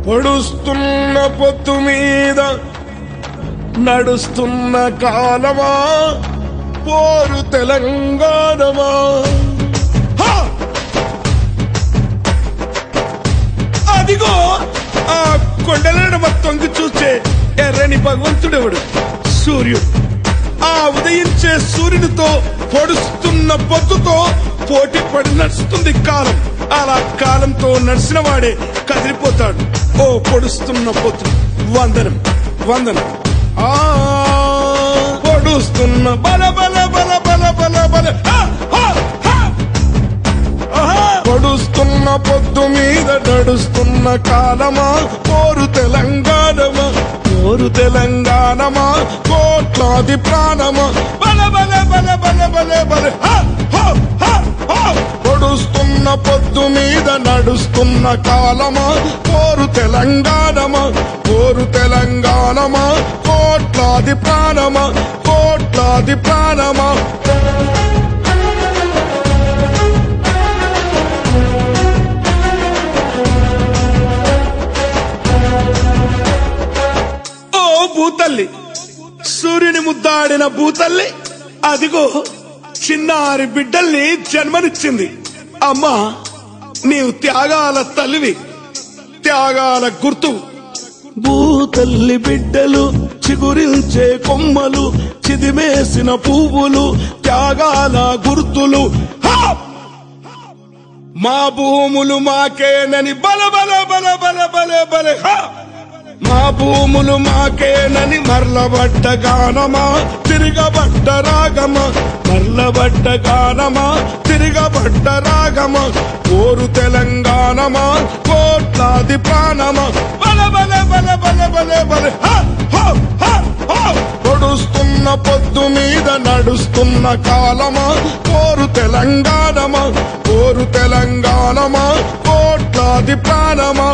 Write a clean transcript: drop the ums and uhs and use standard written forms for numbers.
పొడుస్తున్న పొత్తు మీద నడుస్తున్న కాలమా పోరు తెలంగాణమా. అదిగో ఆ కొండలను మొత్తం చూస్తే ఎర్రని భగవంతుడెవడు? సూర్యుడు. ఆ ఉదయించే సూర్యునితో పొడుస్తున్న పొద్దుతో పోటీ పడి నడుస్తుంది కాలం. అలా కాలంతో నడిచిన వాడే కదిలిపోతాడు. ఓ పొడుస్తున్న పొద్దు వందనం వందనం. పొడుస్తున్న బల బల బల బల బల బల పొడుస్తున్న పొద్దు మీద నడుస్తున్న కాలమా పోరు తెలంగాణమా పోరు తెలంగాణమా కోట్లాది ప్రాణమా బల బల బల బల బల బల. పొడుస్తున్న పొద్దు మీద నడుస్తున్న కాలమా పోరు తెలంగాణమా పోరు తెలంగాణమా కోట్లాది ప్రాణమా కోట్లాది ప్రాణమా. ఓ భూతల్లి, సూర్యుని ముద్దాడిన భూతల్లి అదిగో చిన్నారి బిడ్డల్ని జన్మనిచ్చింది. అమ్మా, నీవు త్యాగాల తల్లివి, త్యాగాల గుర్తు. భూతల్లి బిడ్డలు చిగురించే కొమ్మలు, చిదిమేసిన పువ్వులు, త్యాగాల గుర్తులు. మా భూములు మాకేనని బల బల బల బల బల బల. మా భూములు మాకేనని మరలబడ్డ గానమా తిరగబడ్డ రాగమా మరలబడ్డ గానమా తిరగబడ్డ రాగమా కోరు తెలంగాణమా కోట్లాది ప్రాణమా బల బల బల బల బల బల. పొడుస్తున్న పొద్దు మీద నడుస్తున్న కాలమా కోరు తెలంగాణమా కోరు తెలంగాణమా కోట్లాది ప్రాణమా.